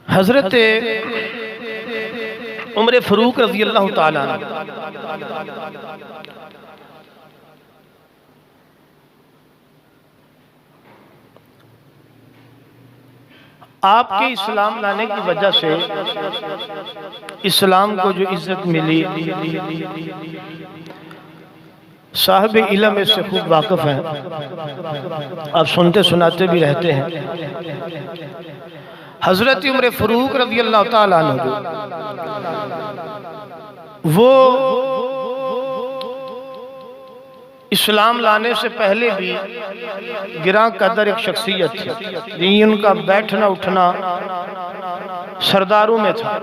हजरत उमर फारूक रज़ी अल्लाह ताला अन्हु आपके इस्लाम लाने की वजह से इस्लाम को जो इज्जत मिली, साहिब इल्म इससे खूब वाकिफ हैं, आप सुनते सुनाते भी रहते हैं। हजरत उमर फारूक रज़ी अल्लाह ताला अन्हु वो इस्लाम लाने से पहले भी गिरा कदर एक शख्सियत थी, दीन का बैठना उठना सरदारों में था।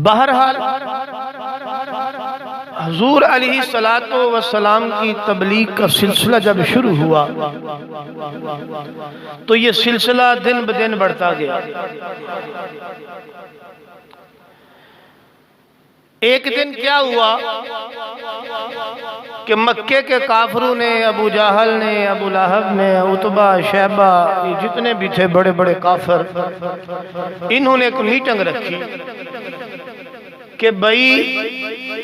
बहरहाल हुजूर अलैहिस्सलातु वस्सलाम की तबलीग का सिलसिला जब शुरू हुआ तो ये सिलसिला दिन ब दिन बढ़ता गया। एक दिन क्या हुआ कि मक्के के काफरों ने, अबू जहल ने, अबू लहब ने, उतबा, शैबा, ये जितने भी थे बड़े बड़े काफिर, इन्होंने एक मीटिंग रखी कि भाई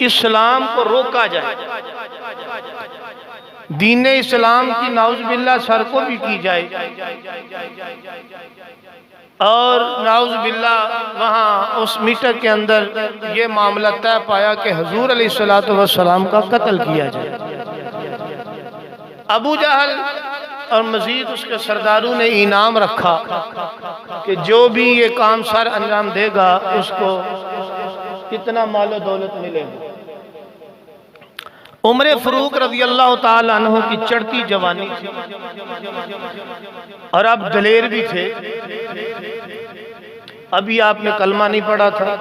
इस्लाम को रोका जाए, दीन इस्लाम की नाउज़ुबिल्लाह सरको भी की जाए। और नाउज़ुबिल्लाह वहाँ उस मीटिंग के अंदर ये मामला तय पाया कि हुजूर अलैहिस्सलातु वस्सलाम का कत्ल किया जाए। अबू जहल और मजीद उसके सरदारों ने इनाम रखा कि जो भी ये काम सर अंजाम देगा उसको कितना मालो दौलत मिलेगा। उमर फारूक रज़ी अल्लाह ताला अन्हु की चढ़ती जवानी थी और अब दलेर भी थे। अभी आपने कलमा नहीं पढ़ा था।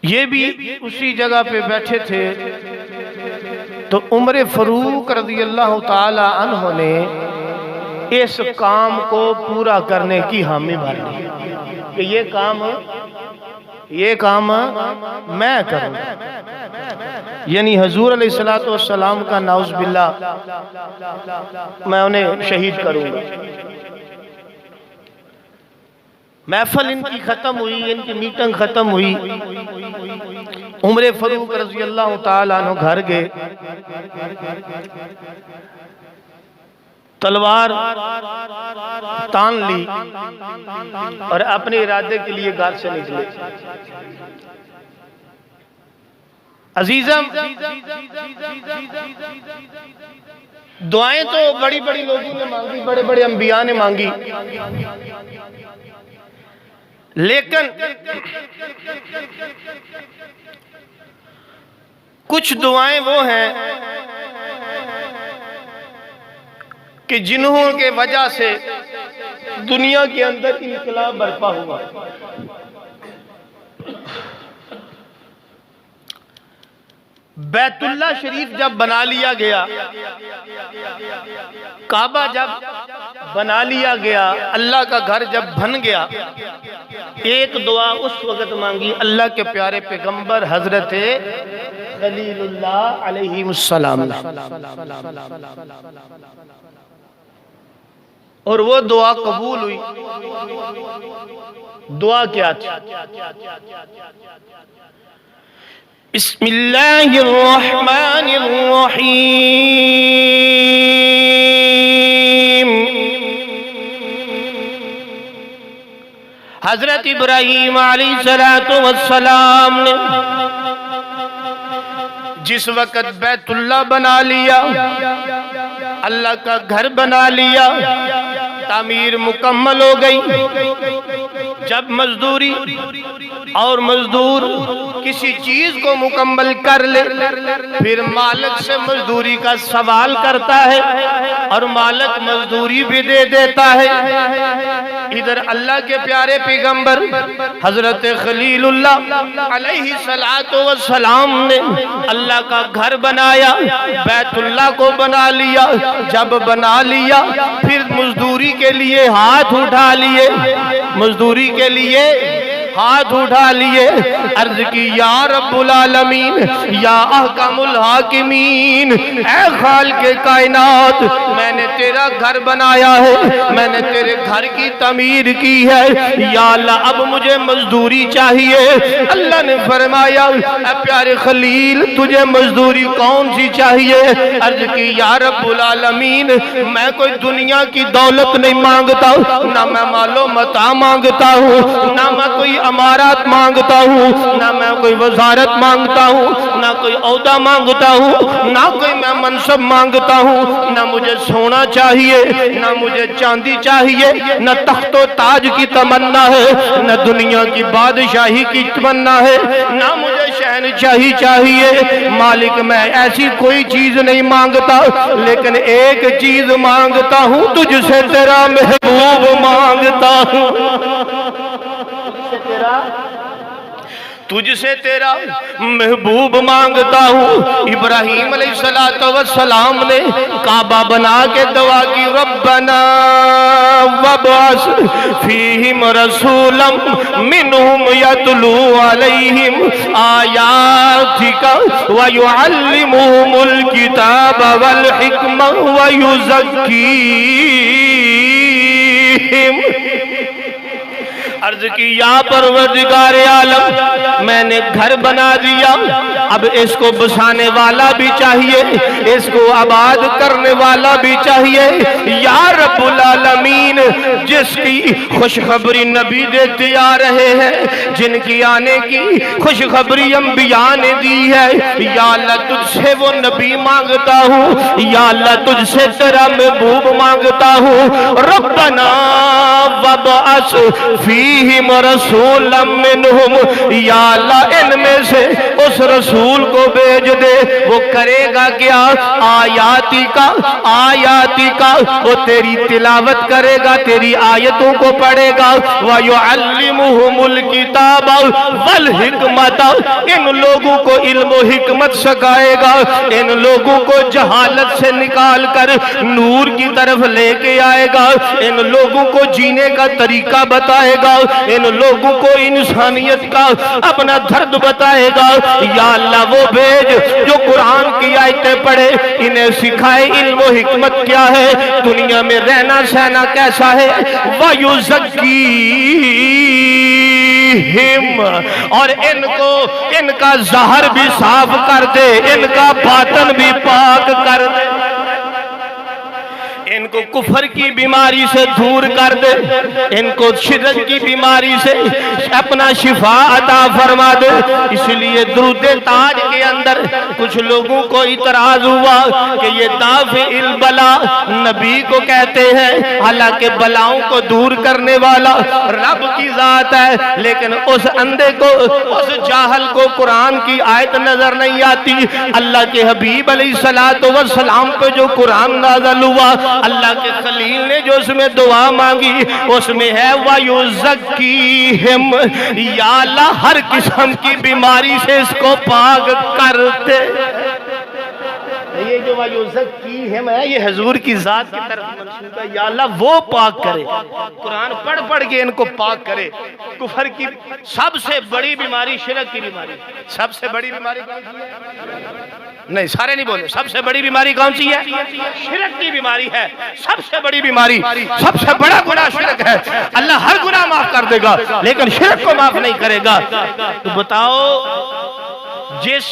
ये भी उसी जगह पे बैठे थे तो उमर फारूक रज़ी अल्लाह ताला अन्हु ने इस काम को पूरा करने की हामी भरी कि ये काम मैं करूँगा, यानी हुजूर अलैहिस्सलातु वस्सलाम का नाउज़ुबिल्लाह मैं उन्हें शहीद करूँगा। महफिल इनकी खत्म हुई, इनकी मीटिंग खत्म हुई। उमर फारूक रज़ी अल्लाह ताला अन्हु घर गए, तलवार तान ली और अपने इरादे के लिए घर से निकले। अजीजम, दुआएं तो बड़ी बड़ी लोगों ने मांगी, बड़े बड़े अंबिया ने मांगी, लेकिन कुछ दुआएं वो हैं कि जिन्हों के वजह से दुनिया के अंदर इनकलाब बर्पा हुआ। बैतुल्लाह शरीफ जब बना लिया गया, काबा जब बना लिया गया, अल्लाह का घर जब बन गया, एक दुआ उस वक्त मांगी अल्लाह के प्यारे पैगंबर हजरत खलीलुल्लाह अलैहिस्सलाम ने, और वो दुआ कबूल हुई। दुआ क्या थी? बिस्मिल्लाहिर्रहमानिर्रहीम। हजरत इब्राहीम अलैहिस्सलातु वस्सलाम ने जिस वक़्त बैतुल्लाह बना लिया, अल्लाह का घर बना लिया, तामीर मुकम्मल हो गई। जब मजदूरी और मजदूर किसी चीज को मुकम्मल कर ले, फिर मालिक से मजदूरी का सवाल करता है और मालिक मजदूरी भी दे देता है। इधर अल्लाह के प्यारे पैगंबर हजरत खलीलुल्लाह अलैहिस्सलातु वस्सलाम ने अल्लाह का घर बनाया, बैतुल्लाह को बना लिया। जब बना लिया फिर मजदूरी के लिए हाथ उठा लिए, मजदूरी के लिए हाथ उठा लिए, अर्ज की या रब्बुल आलमीन या अहकमुल हाकिमीन, ऐ खालिक़े कायनात, मैंने तेरा घर बनाया है, मैंने तेरे घर की तमीर की है, या अल्लाह अब मुझे मजदूरी चाहिए। अल्लाह ने फरमाया ऐ प्यारे खलील तुझे मजदूरी कौन सी चाहिए? अर्ज की या रब्बुल आलमीन, मैं कोई दुनिया की दौलत नहीं मांगता, ना मैं मालो मता मांगता हूँ, ना मैं कोई अमारत मांगता हूँ, ना मैं कोई वजारत मांगता हूँ, ना कोई औहदा मांगता हूँ, ना कोई मैं मनसब मांगता हूँ, ना मुझे सोना चाहिए, ना मुझे चांदी चाहिए, न तख्तो ताज की तमन्ना है, न दुनिया की बादशाही की तमन्ना है, ना मुझे शहनशाही चाहिए। मालिक मैं ऐसी कोई चीज नहीं मांगता, लेकिन एक चीज मांगता हूँ, तुझसे तेरा महबूब मांगता हूँ, तुझसे तेरा महबूब मांगता हूँ। इब्राहीम अलैहिस्सलाम ने काबा बना के दुआ की, रब्बना वबअस फीहिम रसूलम मिनहुम यतलू अलैहिम आयातिका व युअल्लिमुहुमुल किताब वल हिकमा व युज़क्कीहिम। अर्ज की या परवरदिगार आलम, मैंने घर बना दिया, अब इसको बसाने वाला भी चाहिए, इसको आबाद करने वाला भी चाहिए। या रब्बुल आलमीन, जिसकी खुशखबरी नबी देते आ रहे हैं, जिनकी आने की खुशखबरी अंबिया ने दी है, या अल्लाह तुझसे वो नबी मांगता हूँ, या अल्लाह तुझसे तेरा महबूब मांगता हूँ। रब्बना वबअस फीहिम रसूलम मिनहुम, या अल्लाह इनमें से उस रसूल को भेज दे, वो करेगा क्या? आयाती का वो तेरी तिलावत करेगा, तेरी आयतों को पढ़ेगा। व युअल्लिमुहुमुल किताब वल हिकमत, इन लोगों को इल्म व हिकमत सिखाएगा, इन लोगों को जहालत से निकाल कर नूर की तरफ लेके आएगा, इन लोगों को जीने का तरीका बताएगा, इन लोगों को इंसानियत का अपना दर्द बताएगा। या अल्लाह वो भेज जो कुरान की आयतें पढ़े, इन्हें सिखाए इल्म व हिकमत क्या है, दुनिया में रहना सहना कैसा है। वयुज़क्कीहिम, और इनको इनका ज़हर भी साफ कर दे, इनका बातन भी पाक कर दे, इनको कुफर की बीमारी से दूर कर दे, इनको शिरक की बीमारी से अपना शिफा अता फरमा दे। इसलिए दुरूद ताज के अंदर कुछ लोगों को इतराज हुआ कि ये दाफिल बला नबी को कहते हैं, हालांकि बलाओं को दूर करने वाला रब की जात है, लेकिन उस अंधे को, उस जाहल को कुरान की आयत नजर नहीं आती। अल्लाह के हबीब अलैहिस्सलातु वस्सलाम पे जो कुरान नाज़िल हुआ, अल्लाह के खलील ने जो उसमें दुआ मांगी, उसमें है वयुज़क्कीहिम, या अल्लाह हर किस्म की बीमारी से इसको पाक करते। ये जो वयुज़क्कीहिम है, ये हुजूर की जात की तरफ मंसूब है। या अल्लाह वो पाक करे, कुरान पढ़ पढ़ के इनको पाक करे। कुफर की सबसे बड़ी बीमारी शिरक की बीमारी, सबसे बड़ी बीमारी कौन सी है? नहीं, सारे नहीं बोले। सबसे बड़ी बीमारी कौन सी है? शिरक की बीमारी है। सबसे बड़ी बीमारी, सबसे बड़ा गुनाह शिरक है। अल्लाह हर गुनाह माफ कर देगा, लेकिन शिरक को माफ नहीं करेगा। तो बताओ, जिस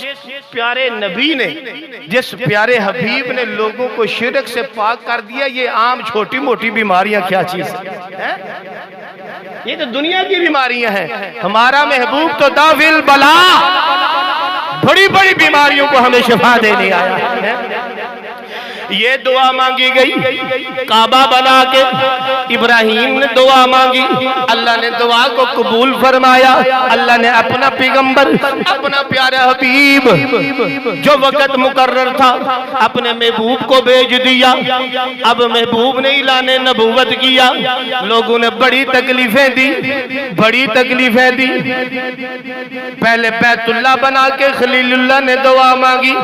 प्यारे नबी ने, जिस प्यारे हबीब ने लोगों को शिरक से पाक कर दिया, ये आम छोटी मोटी बीमारियां क्या चीज है? ये तो दुनिया की बीमारियां हैं। हमारा महबूब तो दाफिल बला, बड़ी बड़ी बीमारियों को हमें शिफा देने आया है। ये दुआ मांगी गई, काबा बना के इब्राहीम ने दुआ मांगी, अल्लाह ने दुआ को कबूल फरमाया। अल्लाह ने अपना पैगंबर, अपना प्यारा हबीब जो वक़्त मुकर्रर था, अपने महबूब को भेज दिया। अब महबूब ने ऐलान नबूवत किया, लोगों ने बड़ी तकलीफें दी, बड़ी तकलीफें दी। पहले बैतुल्लाह बना के खलीलुल्लाह ने दुआ मांगी।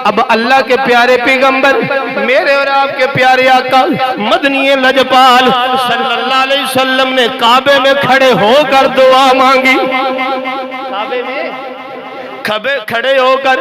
अब अल्लाह के प्यारे पैगंबर मेरे और आपके प्यारे आका मदनी लजपाल सल्लल्लाहु अलैहि वसल्लम ने काबे में खड़े होकर दुआ मांगी। काबे में खड़े होकर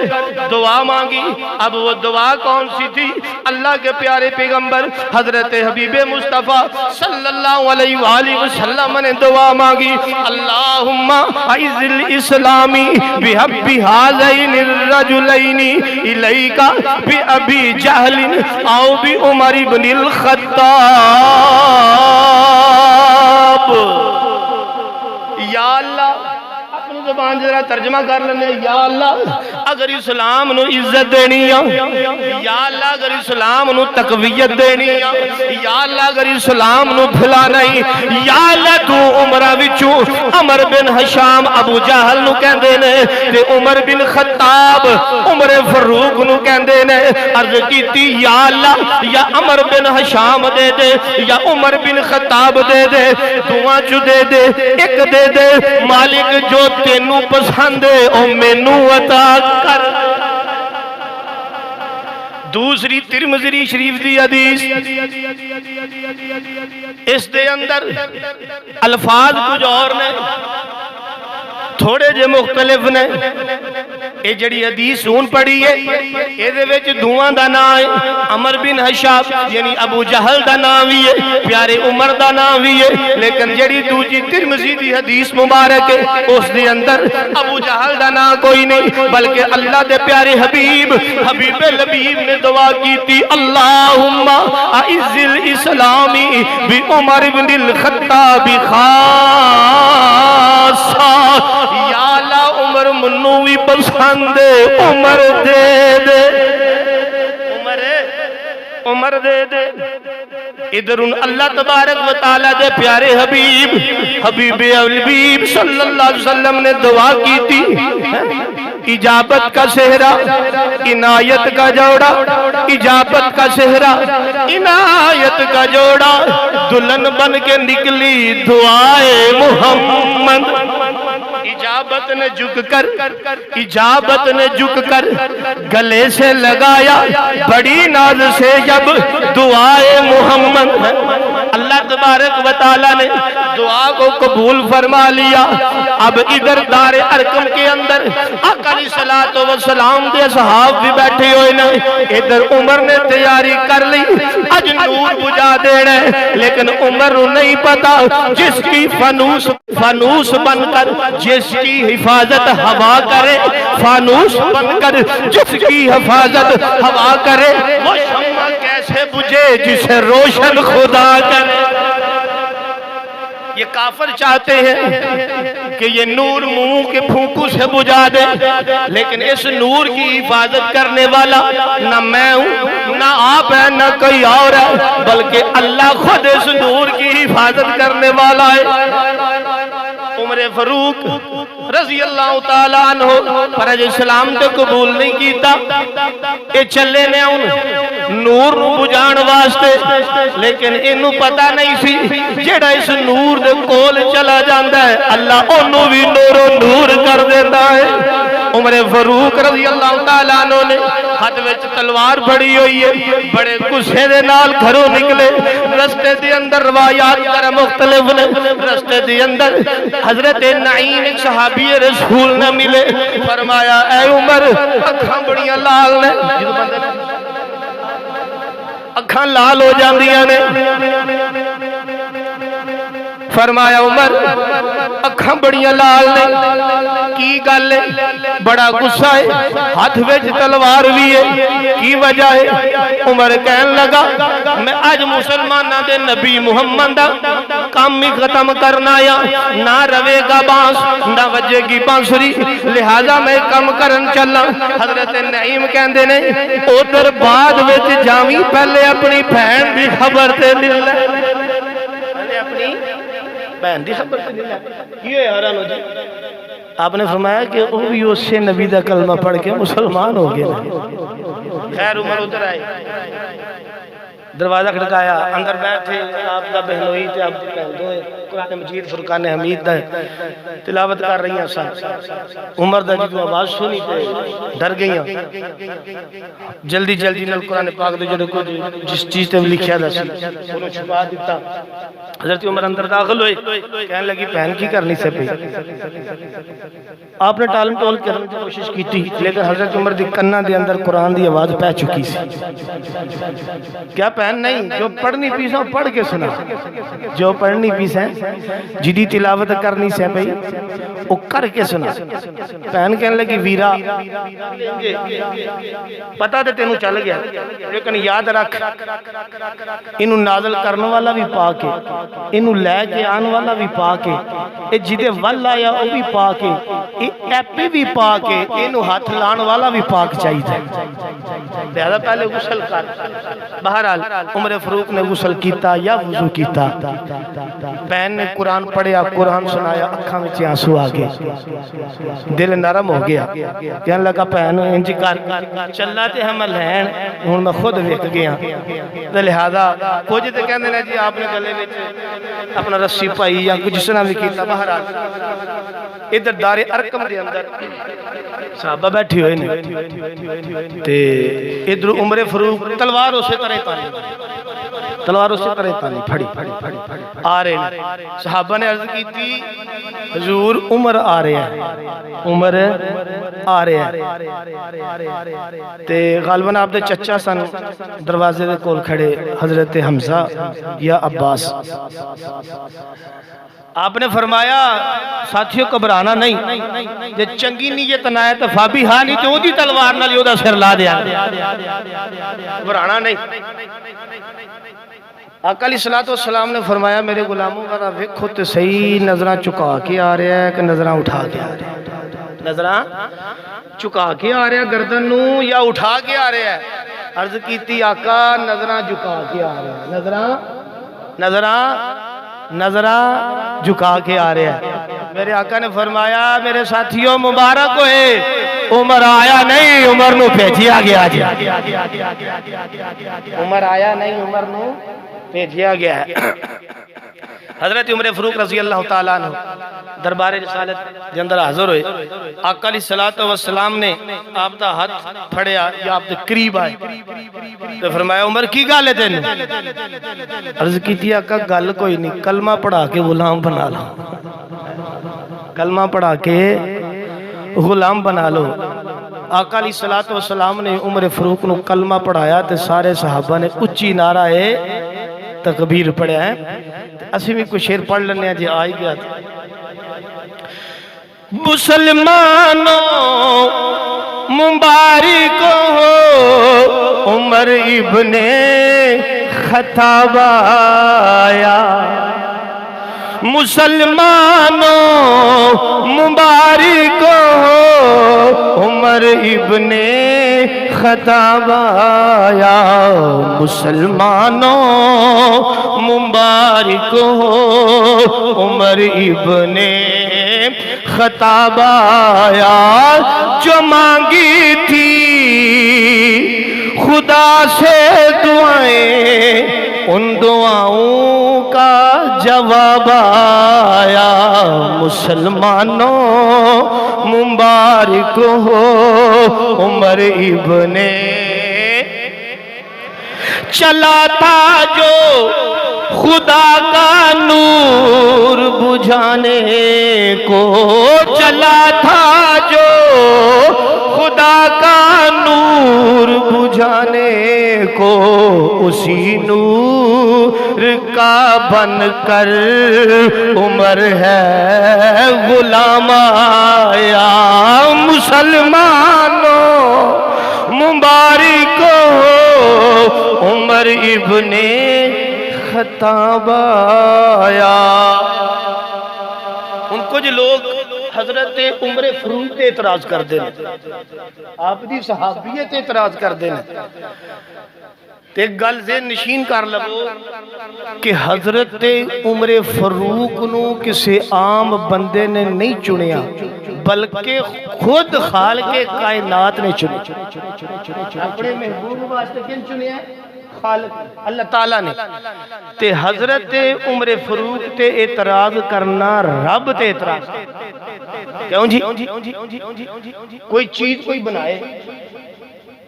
दुआ मांगी। अब वो दुआ कौन सी थी? अल्लाह के प्यारे पैगंबर हजरत हबीबे मुस्तफ़ा सल्लल्लाहु अलैहि वसल्लम ने दुआ मांगी, अल्लाहुम्मा अइज़िल इस्लामी बिहब्बि हाज़ैनिर रजुलैनि इलैका बि अबी जहलिन औ बि उमर इब्निल खत्ताब। या अल्लाह, ज़बान जरा तर्जमा कर लेने, या अल्लाह अगर इस्लाम नू इज्जत देनी है, या अल्लाह अगर इस्लाम नू तकवीयत देनी है, या अल्लाह अगर इस्लाम नू फैलाना ही, या अल्लाह तू उमरा विचों अमर बिन हशाम अबू जहल नू कहंदे ने ते उमर बिन खत्ताब उमर फरूक नू कहंदे ने। अर्ज कीती या अल्लाह या अमर बिन हशाम दे दे या उमर बिन खत्ताब दे दे, दुआ चु दे दे, एक दे दे मालिक जो तेनू पसंद है ओ मैनू अता कर। दूसरी तिरमिज़ी शरीफ दी हदीस, इस दे अंदर अल्फाज कुछ और ने, थोड़े जे मुख्तलिफ ने। ये जड़ी हदीस हुण पढ़ी है इहदे विच दुआ दा नाम है, अमर बिन हशाब यानी अबू जहल दा नाम भी है, प्यारे उमर दा नाम भी है। लेकिन जड़ी दूजी तिरमिज़ी दी हदीस मुबारक है उस दे अंदर अबू जहल दा नाम कोई नहीं, बल्कि अल्लाह दे प्यारे हबीब हबीबे लबीब ने दुआ की थी, अल्लाहुम्मा अइज़िल इस्लामी बि उमर इब्निल खत्ताब खासा। या अल्लाह उमर मन्नू भी पसंद है, उमर दे दे, उमर दे दे। इधर अल्लाह तबारक व तआला दे प्यारे हबीब हबीबे हबीब सल्लल्लाहु अलैहि वसल्लम ने दुआ की थी, इजाबत का सेहरा इनायत का जोड़ा, इजाबत का सेहरा इनायत का जोड़ा, दुल्हन बन के निकली दुआए मोहम्मद। इजाबत ने झुक कर गले से लगाया बड़ी नाज से जब दुआए मोहम्मद। अल्लाह तबारक व तआला ने दुआ को कबूल फरमा लिया। अब इधर दारे अरकम के अंदर आका सलातो व सलाम दे सहाब भी बैठे हुए ने। इधर उमर ने तैयारी कर ली, अज नूर बुझा देना, लेकिन उमर को नहीं पता जिसकी फानूस बनकर जिसकी हिफाजत हवा करे, फानूस बनकर जिसकी हिफाजत हवा करे, वो शम्मा कैसे बुझे जिसे रोशन खुदा करे। ये काफिर चाहते हैं कि ये नूर मुंह के फूंकू से बुझा दे, लेकिन इस नूर की हिफाजत करने वाला ना मैं हूं ना आप है ना कोई और है, बल्कि अल्लाह खुद इस नूर की हिफाजत करने वाला है। उमर फरूक रज़ी अल्लाह तआला अन्हु पर इस्लाम तो कबूल नहीं कीता, ये चले ने नूर नू बुझाण वास्ते, लेकिन इनू पता नहीं सी जेड़ा इस नूर दे कोल चला जांदा है अल्लाह ओनू भी नूरो नूर कर देता है। उमर फरूक रज़ी अल्लाह तआला अन्हु ने हाथ विच तलवार फड़ी हुई है, बड़े गुस्से दे नाल घरों निकले। रस्ते दे अंदर रवायात कर मुख्तलिफ ने, रस्ते दे अंदर हजरत नईम एक सहाबी रसूल ने मिले, फरमाया ऐ उमर अखां बड़ियां लाल ने, जिस बंदे ने अखां लाल हो जांदियां ने, फरमाया उमर अखां बड़ियां लाल ने, की गल है? बड़ा गुस्सा है, हाथ विच तलवार भी है, की वजह है? उमर कहन लगा मैं अज मुसलमाना दे नबी मुहम्मद दा काम ही खत्म करना आया, ना रवेगा बांस ना वजेगी बांसुरी, लिहाजा मैं कम करन चला। हजरत नईम कहंदे ने उधर बाद विच जावी, पहले अपनी भैन दी खबर ते ले ले, अपनी भैन दी खबर ते ले ले। ये हैरान हो जी, आपने फरमाया कि वो भी उससे नबी दा कलमा पढ़ के मुसलमान हो गए। खैर उमर उधर आए, दरवाजा खड़काया, अंदर बैठे आप दा बहनोई ते आप भैन दोए कुरान मजीद फुरकान हमीद दा तिलावत कर रही सन। उमर दा जो आवाज सुनी ते डर गई, जल्दी जल्दी नाल कुरान पाक दे जो जिस चीज ते लिखिया दा सी उन्होंने छुपा दिता। हजरत उमर अंदर दाखिल हुए, कहने लगी बहन की करनी से पई। आपने टाल टोल करने की कोशिश की थी, लेकिन हजरत उमर दी कन्ना दे अंदर कुरान दी आवाज पै चुकी सी। क्या बहन नहीं, जो पढ़नी पीसा पढ़ के सुना, जो पढ़नी पीसा जिदी तिलावत करनी से पई वो करके सुना। बहन कहने लगी वीरा पता तो तेनू चल गया, लेकिन याद रख इनू नाजल करने वाला भी पा के, इनू लैके आने वाला भी पा के, जिदे वल आया वो भी पा के, एपी भी पा के, इनू हाथ लाण वाला भी पाक चाहिए। लिहाजा पहले गुसल कर। बहरहाल उमर फारूक ने गुसल किया या वुजू किया, बहन ने कुरान पढ़िया, कुरान सुनाया, अखा में आंसू आ गए, दिल नरम हो गया। कहने लगा भैन इंज कर चला तो हम लैन, हूँ मैं खुद विक गया। तो लिहाजा कुछ तो कहते हैं जी आपने गले में अपना रस्सी पाई या कुछ जिस तरह भी किया। बहरहाल इधर दारे अरकम के अंदर साहबा बैठे हुए ने, इधर उमर फारूक तलवार उसे तरह तानी, तलवार उसे तरह तानी फड़ी फड़ी फड़ी आ रहे हैं। साहबा ने अर्ज की थी हुजूर उमर आ रहे हैं, उमर आ रहे हैं। ते गालबन आप दे चचा सन दरवाजे दे कोल खड़े, हजरत हमजा या अब्बास। आपने फरमाया साथियों घबराना नहीं, जे चंगी नीयत ना है तो फाबी हाँ, नहीं तो ओदी तलवार नाल ओदा सिर ला दिया, घबराना नहीं। आका अलैहिस्सलातु वस्सलाम ने फरमाया मेरे गुलामों का वेखो तो सही, नजरा चुका के आ रहा है कि नजरा उठा के आ रहा है? नजरा चुका के आ रहा है गर्दन नू या उठा के आ रहा है? अर्ज की आका नजरा झुका के आ रहा है, नजरा नजरा नजरा झुका के आ रहा है। मेरे आका ने फरमाया मेरे साथियों मुबारक होए, उमर आया नहीं, उमर नू भेजिया गया। उमर आया नहीं, उमर नू भेजिया गया है। हजरत उमर फारूक रजी अल्लाह तआला अन्हु दरबार रिसालत के अंदर हाजिर हुए। आका अलैहिस्सलातु वस्सलाम ने आप दा हाथ फड़िया या आप दे करीब आए तो फरमाया उमर की गल है तेन? अर्ज की आका गल कोई नहीं, कलमा पढ़ा के गुलाम बना लो, कलमा पढ़ा के गुलाम बना लो। आका अलैहिस्सलातु वस्सलाम ने उमर फारूक नू कलमा पढ़ाया तो सारे सहाबा ने उच्ची नारा है तकबीर पढ़िया है। असी भी कुछ शेर पढ़ लेने जी आ ही गया। मुसलमानों मुबारक हो उमर इब्ने खत्ताब आया, मुसलमानों मुबारक हो उमर इब्ने खत्ताब आया, मुसलमानों मुबारक हो उमर इब्ने खत्ताब आया। जो मांगी थी खुदा से दुआएं, उन दुआओं का जवाब आया, मुसलमानों मुबारक हो उमर इब्ने। चला था जो खुदा का नूर बुझाने को, चला था जो खुदा का नूर बुझाने को, उसी नूर का बनकर उमर है गुलाम आया। मुसलमानों मुबारक हो उमर इब्ने खत्ताब आया। उन कुछ लोग हजरत उमर फारूक ते इतराज करते हैं, आप दी सहाबियत इतराज करते हैं। ते गल से नशीन कर लवो कि हजरत उमर फारूक नू किसी आम बंदे ने नहीं चुनिया, बल्कि खुद खाल के कायनात ने चुने। अपने महबूब वास्ते किन चुनिया? खालिक अल्लाह ताला ने। ते हजरत उमर फारूक ते एतराज करना रब ते एतराज। क्यों जी? कोई चीज कोई बनाए,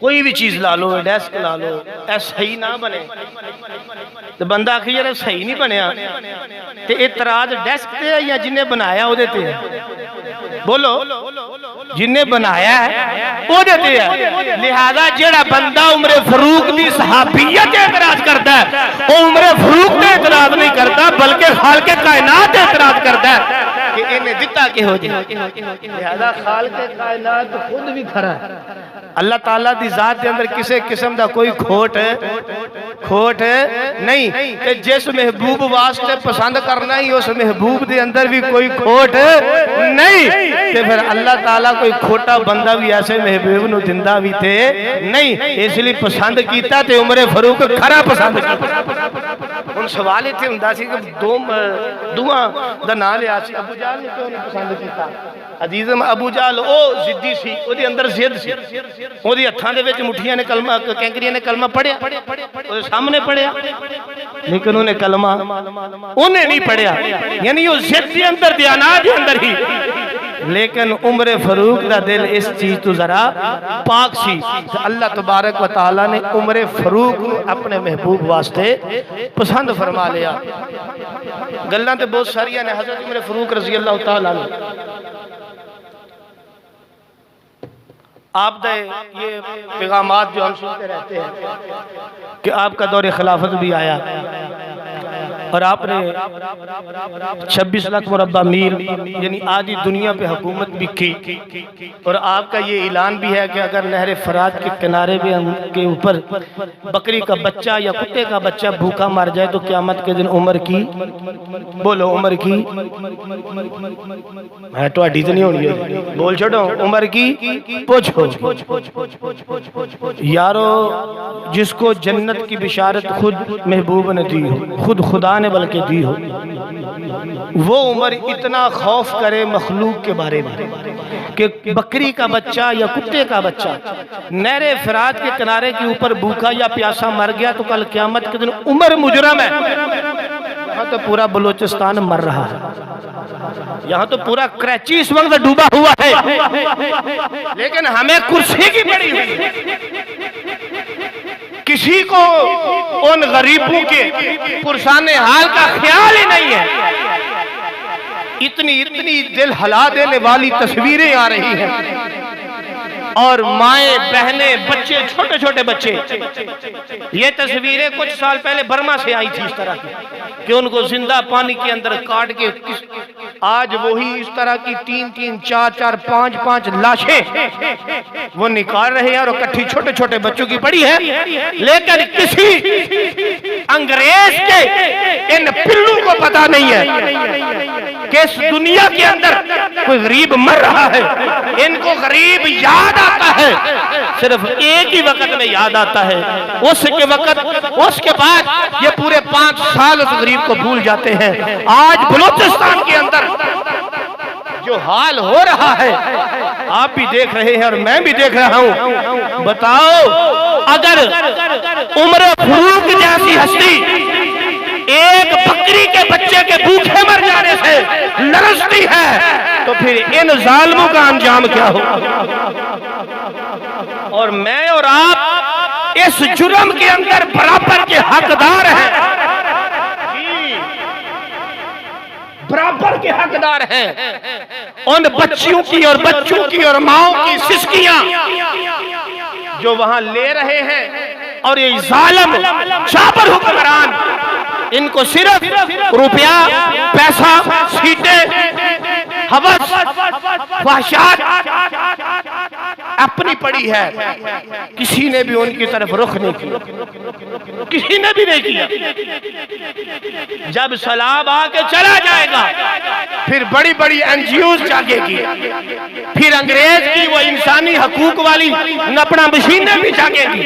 कोई भी चीज ला लो, डेस्क ला लो, ऐ सही ना बने तो बंदा आखी यार सही नहीं बनया, ते एतराज डेस्क ते या जिन्हें बनाया ओदे ते? बोलो, जिन्हें बनाया है ओदे ते है। लिहाजा जेड़ा बंदा उमर फारूक दी सहाबियत ते एतराज करता है, वो उमर फारूक ते एतराज नहीं करता बल्कि खालिक कायनात ते एतराज करता है कि इन्हें दिता के हो जाए। लिहाजा खालिक कायनात खुद भी खरा है। अल्लाह ताला दी जात के अंदर किसी किस्म का कोई खोट नहीं। ते जिस महबूब वास्ते पसंद करना ही उस महबूब के अंदर भी कोई खोट नहीं। ते फिर अल्लाह ताला कोई खोटा बंदा भी ऐसे महबूब नूं दिंदा भी थे नहीं, इसलिए पसंद किया ते उमर फारूक खरा पसंद किया। हुण सवाल इत्थे हुंदा सी कि दोवां दा नाम लिया सी, अबू जहल ने क्यों नहीं पसंद किया? अजीज़म अबू जहल ओ जिद्दी सी, ओदे अंदर जिद सी, ओदी हत्थां दे विच मुठियां ने कलमा, कैंकरियां ने कलमा पढ़िया, ओदे सामने पढ़िया, लेकिन उन्हें कलमा उन्हें नहीं पढ़िया, यानी वो जिद के अंदर दयानात के अंदर ही। लेकिन उमर फारूक का दिल इस चीज तो जरा पाक सी। अल्लाह तबारक व तआला ने उमर फारूक अपने महबूब वास्ते पसंद फरमा लिया। गल्लां ते बहुत सारियां ने हजरत उमर फारूक रजी अल्लाह तआला अन्हु आप दे ये पैगामात जो हम सुनते रहते हैं कि आपका दौर खिलाफत भी आया और आपने 26 लाख मुरब्बा मील यानी आधी दुनिया पे हुकूमत भी की, और आपका ये ऐलान भी है कि अगर नहर फरात के किनारे के ऊपर बकरी का बच्चा या कुत्ते का बच्चा भूखा मर जाए तो क़यामत के दिन उमर की, बोलो उमर की है तो अड्डी तो नहीं होनी है, बोल छोड़ो उमर की पूछो यारो। जिसको जन्नत की बिशारत खुद महबूब ने दी हो, खुद खुदा ने बल्कि दी हो, वो उमर इतना खौफ करे मखलूक के बारे में कि बकरी का बच्चा या कुत्ते का बच्चा नहरे फरात के किनारे के ऊपर भूखा या प्यासा मर गया तो कल क़यामत के दिन उमर मुजरम है। यहाँ तो पूरा बलोचिस्तान मर रहा है, यहाँ तो पूरा कराची इस वक्त डूबा हुआ है, लेकिन हमें कुर्सी की पड़ी हुई है। किसी को उन गरीबों के पुरसाने हाल का ख्याल ही नहीं है। इतनी इतनी दिल हला देने वाली तस्वीरें आ रही हैं और माएं बहनें बच्चे छोटे छोटे बच्चे, ये तस्वीरें कुछ साल पहले बर्मा से आई थी इस तरह की कि उनको जिंदा पानी के अंदर काट के, आज वही इस तरह की 3-3, 4-4, 5-5 लाशें वो निकाल रहे हैं और इकट्ठी छोटे छोटे बच्चों की पड़ी है। लेकिन किसी अंग्रेज के इन पिल्लू को पता नहीं है कि इस दुनिया के अंदर कोई गरीब मर रहा है। इनको गरीब याद आता है, सिर्फ एक ही वक्त में याद आता है, उसके वक्त, उसके बाद ये पूरे 5 साल उस गरीब को भूल जाते हैं। आज बलूचिस्तान के अंदर जो हाल हो रहा है आप भी देख रहे हैं और मैं भी देख रहा हूं। बताओ, अगर उमर फारूक जैसी हस्ती एक बकरी के बच्चे के भूखे मर जाने से लरसती है तो फिर इन जालिमों का अंजाम क्या होगा? और मैं और आप इस जुर्म के अंदर बराबर के हकदार हैं, बराबर के हकदार हैं। उन बच्चियों की और बच्चों की और माओं की सिसकियां जो वहां ले रहे हैं, और ये जालिम जाबर हुक्मरान इनको सिर्फ रुपया, पैसा, सीटें, हवस, ख्वाहिशात अपनी पड़ी है। किसी ने भी उनकी तरफ रुख नहीं किया, किसी ने भी नहीं किया। जब सलाब आके चला जाएगा फिर बड़ी बड़ी एनजीओ जागेगी, फिर अंग्रेज की वो इंसानी हकूक वाली नपड़ा मशीनें भी जागेगी।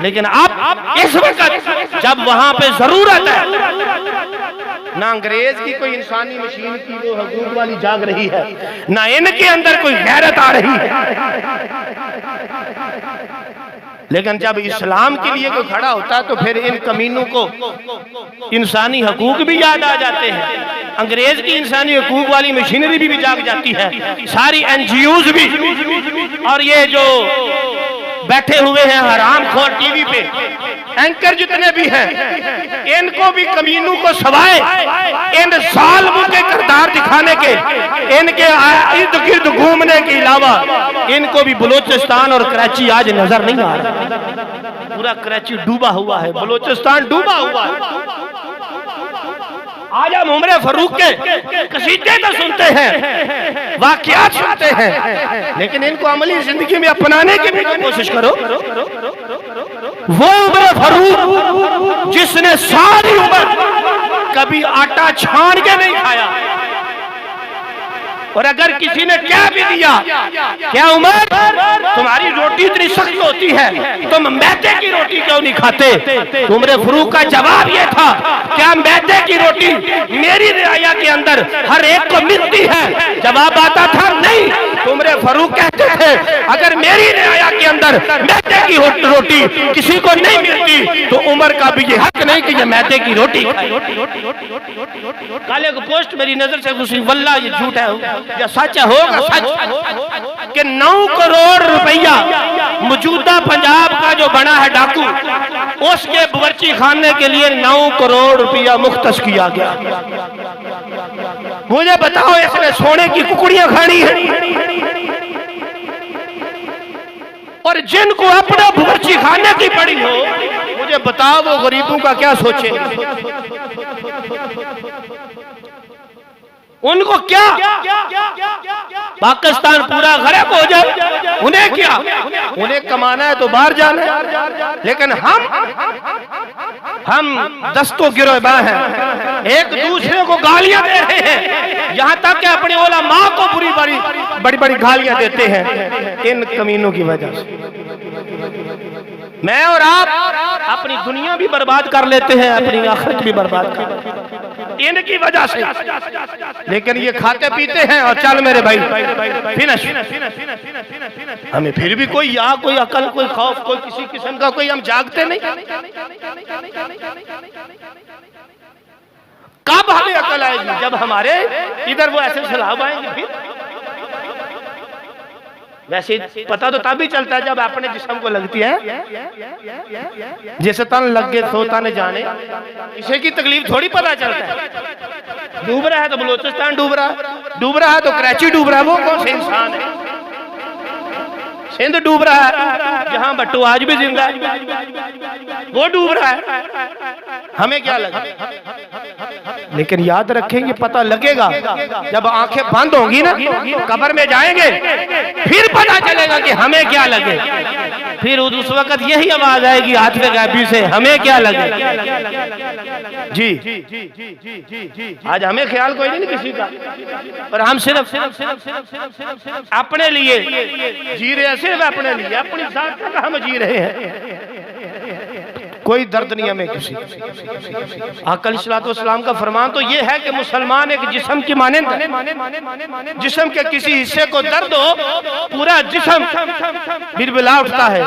लेकिन अब इस वक्त जब वहां पे जरूरत है, ना अंग्रेज की कोई इंसानी मशीन की वो हकूक वाली जाग रही है, ना इनके अंदर कोई गैरत आ रही है। लेकिन जब इस्लाम के लिए कोई खड़ा होता है तो फिर इन कमीनों को इंसानी हकूक भी याद आ जाते हैं। अंग्रेज की इंसानी हकूक वाली मशीनरी भी जाग जाती है, सारी एनजीओज भी, और ये जो बैठे हुए हैं हरामखोर टीवी पे एंकर जितने भी हैं, इनको भी कमीनों को सवाए इन जालिमों के किरदार दिखाने के, इनके इर्द गिर्द घूमने के अलावा इनको भी बलूचिस्तान और कराची आज नजर नहीं आ रहा। पूरा कराची डूबा हुआ है, बलूचिस्तान डूबा हुआ है। आज हम उमर फारूक के कसीदे तो सुनते हैं, वाकयात सुनते हैं, लेकिन इनको अमली जिंदगी में अपनाने की भी कोशिश करो। वो उमर फारूक जिसने सारी उम्र कभी आटा छान के नहीं खाया, और अगर किसी ने क्या भी दिया, क्या उमर तुम्हारी रोटी इतनी सख्त होती है, तुम मैदे की रोटी क्यों नहीं खाते? उमर फारूक का जवाब यह था, क्या मैदे की रोटी मेरी रियाया के अंदर हर एक को मिलती है? जवाब आता था नहीं। उमर फारूक कहते थे, अगर मेरी रियाया के अंदर मैदे की रोटी किसी को नहीं मिलती तो उमर का भी ये हक नहीं कि ये मैदे की रोटी खाए। काले को पोस्ट मेरी नजर से गुजरी, वल्लाह ये झूठ है या सच होगा सच कि 9 करोड़ रुपया मौजूदा पंजाब का जो बना है डाकू, उसके बावर्ची खाने के लिए 9 करोड़ रुपया मुख्तस किया गया। मुझे बताओ, इसने सोने की कुकड़ियां खानी है? और जिनको अपना बावर्ची खाने की पड़ी हो, मुझे बताओ वो गरीबों का क्या सोचे? उनको क्या पाकिस्तान पूरा गरीब हो जाए, उन्हें क्या? उन्हें कमाना है तो बाहर जाना है, लेकिन हम दस्तों गिरोहबां हैं, एक दूसरे को गालियां दे रहे हैं, यहाँ तक कि अपनी ओला माँ को बड़ी बड़ी गालियां देते हैं इन कमीनों की वजह से। मैं और आप अपनी दुनिया भी बर्बाद कर लेते हैं, अपनी आखिरत भी बर्बाद कर लेते हैं इनकी वजह से। लेकिन ये खाते पीते हैं और चल मेरे भाई फिनिश। हमें फिर भी कोई यहाँ कोई अकल, कोई खौफ, कोई किसी किस्म का कोई, हम जागते नहीं। कब हमें अकल आएगी? जब हमारे इधर वो ऐसे सलाब आएंगे। फिर वैसे पता तो तभी चलता है जब अपने जिस्म को लगती है। जैसे तन लग गए तो तन जाने, इसे की तकलीफ थोड़ी पता चलता है। डूब रहा है तो बलूचिस्तान डूब रहा है तो कराची डूब रहा है, वो कौन से इंसान है? सिंध डूब रहा है, जहां भट्टू आज भी जिंदा है, वो डूब रहा है। हमें क्या लगा? लेकिन याद रखेंगे, पता लगेगा जब आंखें बंद होंगी ना, कब्र में जाएंगे, फिर पता चलेगा कि हमें क्या लगे। फिर उस वक्त यही आवाज आएगी हाथ में गायबी से, हमें क्या लगे? जी आज हमें ख्याल कोई नहीं किसी का, पर हम सिर्फ अपने लिए जी रहे हैं, सिर्फ अपने लिए, अपनी जात का हम जी रहे हैं। कोई दर्द नहीं हमें किसी। आका अलैहिस्सलाम का फरमान तो ये है कि मुसलमान एक जिस्म की मानंद है। जिस्म के किसी हिस्से को दर्द हो, पूरा जिस्म बिलबिला उठता है।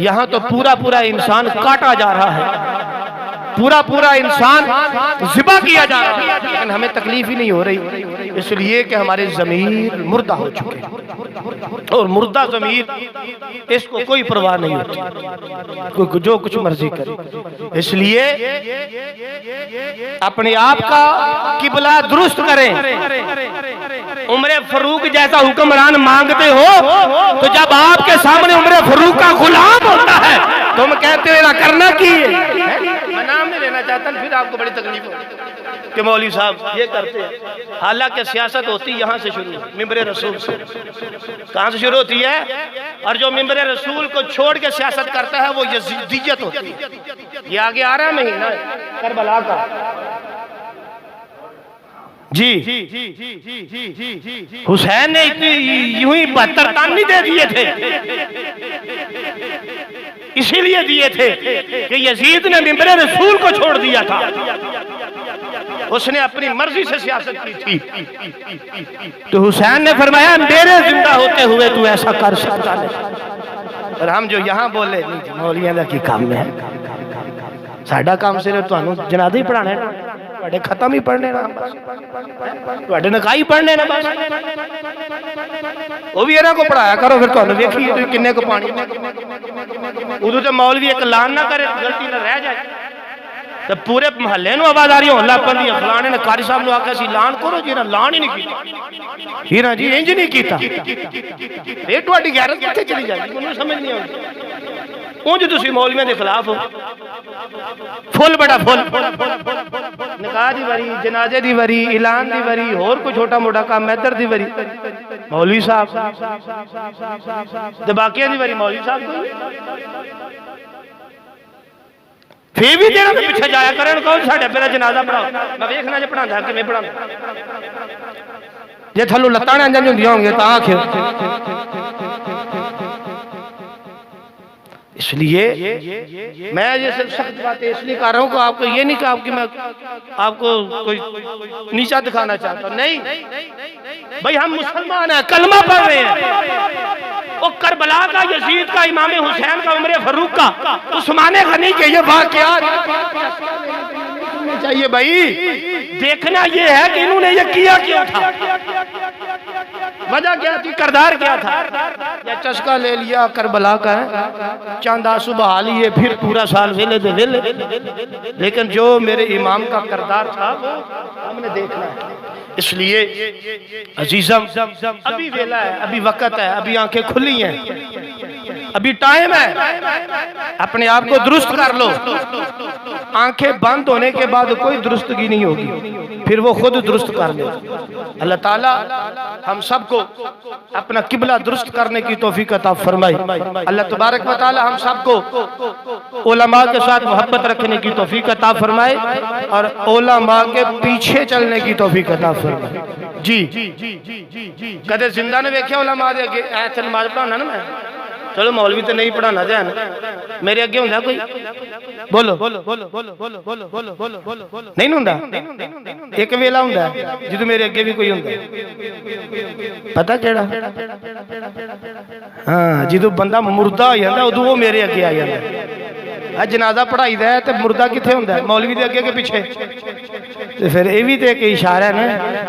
यहाँ तो पूरा इंसान काटा जा रहा है, पूरा इंसान ज़िबा किया जा रहा है, लेकिन हमें तकलीफ ही नहीं हो रही, इसलिए कि हमारे ज़मीर मुर्दा हो चुके हैं। और मुर्दा ज़मीर, इसको कोई परवाह नहीं होती, कोई जो कुछ मर्जी करे। इसलिए अपने आप का किबला दुरुस्त करें। उमर फारूक जैसा हुक्मरान मांगते हो तो जब आपके सामने उमर फारूक का गुलाम होता है, तुम कहते हो ना करना की मैं नाम नहीं लेना चाहता, फिर आपको बड़ी तकलीफ होगी कि मौलवी साहब ये करते हैं। हालांकि सियासत होती है यहाँ से शुरू, मिंबर रसूल से। कहाँ से शुरू होती है? और जो मिंबर रसूल को छोड़ के सियासत करता है वो यजीदियत होती है। ये आगे आ रहा महीना करबला का। जी हुसैन ने इतनी यूं ही 72 तान नहीं दे दिए थे, इसीलिए दिए थे कि यजीद ने मिंबर रसूल को छोड़ दिया था, उसने अपनी मर्जी से सियासत की थी। तो हुसैन ने फरमाया मेरे जिंदा होते हुए तू ऐसा कर सकता नहीं। और हम जो यहाँ बोले मौलिया का की काम है, साडा काम सिर्फ तुहानू जनाजे ही पढ़ाने, तुहाडे खत्म ही पढ़ने ना, तुहाडे नकाई पढ़ने ना बस। वो भी इन्हां को पढ़ाया करो, फिर तुहानू वेखिए तुसीं किन्ने को पानी। उदों तो मौलवी एक ऐलान ना करे, गलती ना रह जाए तो पूरे महल्ले नूं आवाज़ारी होण लग पैंदी है। फलाने ने कारी साहब नूं आख्या सी ऐलान करो जी, ऐलान ही नहीं कीता। हीरा जी इंज नहीं कीता, ये तुहाडी गैरत कित्थे चली जाती, मैनूं समझ नहीं आउंदी। उंज तुसीं मौलवियां दे खिलाफ हो, फुल बड़ा फुल, निकाह दी वरी, जनाजे दी वरी, ऐलान दी वरी, होर कोई छोटा मोटा काम इधर दी वरी मौलवी साहब, ते बाकियां दी वरी मौलवी साहब। फिर भी जेड़ा पिछे जाया करन, कौन साडे पहला जनाजा पढ़ाओ, मैं देखना जे पढ़ांदा किवें पढ़ांदा। जे थल्लों लत्तां अंज हुंदियां होंगियां तां आखियो। इसलिए मैं ये सख्त बातें इसलिए कर रहा हूँ कि आपको ये नहीं कहा कि मैं आपको कोई नीचा दिखाना चाहता, नहीं भाई, हम मुसलमान हैं, कलमा पढ़ रहे हैं। वो करबला का, यजीद का, इमाम हुसैन का, उमर फारूक का, उस्मान गनी के ये वाक़यात चाहिए भाई। देखना ये है कि इन्होंने ये किया क्यों था, वजह क्या थी, करदार क्या था। या चस्का ले लिया करबला का है, चंद आंसू बहा लिए, फिर पूरा साल वेले दे वेले, लेकिन जो मेरे इमाम का करदार था वो हमने देखना है। इसलिए अजीजम अभी वेला है, अभी वक्त है, अभी आंखें खुली हैं, अभी टाइम है, अपने आप को दुरुस्त कर लो। आंखें बंद होने के बाद कोई दुरुस्तगी नहीं होगी, फिर वो खुद दुरुस्त कर ले। अल्लाह ताला हम सबको अपना किबला दुरुस्त करने की तौफीक अता फरमाए। अल्लाह तबारक व तआला हम सबको उलमा के साथ मोहब्बत रखने की तौफीक अता फरमाए और उलमा के पीछे चलने की तौफीक अता फरमाए। जी कदे जिंदा ने वेख्या उलमा दे अगे ऐसे नमाज पढ़ाना ना, मैं चलो मौलवी तो नहीं पढ़ाना ध्यान, मेरे अगे हुंदा कोई, बोलो नहीं हुंदा, एक वेला हुंदा जिदों मेरे अगे भी कोई हुंदा, पता केड़ा, हाँ जिदों बंदा मुर्दा हो जांदा उदों वो मेरे अगे आ जांदा। जनाजा पढ़ाईदा है तो मुर्दा कित्थे हुंदा है, मौलवी दे अगे के पीछे। तो फिर ये भी तो एक इशारा है ना,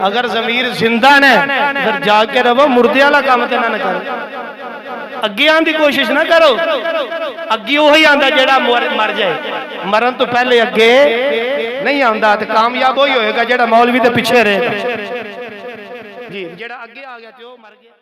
अगर ज़मीर जिंदा ने फिर जाके रहो, मुर्दे वाला काम तो ना करो, अगे आने की कोशिश ना करो। अगे वही आंदा जेड़ा मर जाए, मरन तो पहले अगे नहीं आंदा, तो कामयाब वही होएगा जेड़ा मौलवी दे पीछे रहेगा। जी जेड़ा अगे आ गया तो मर गया।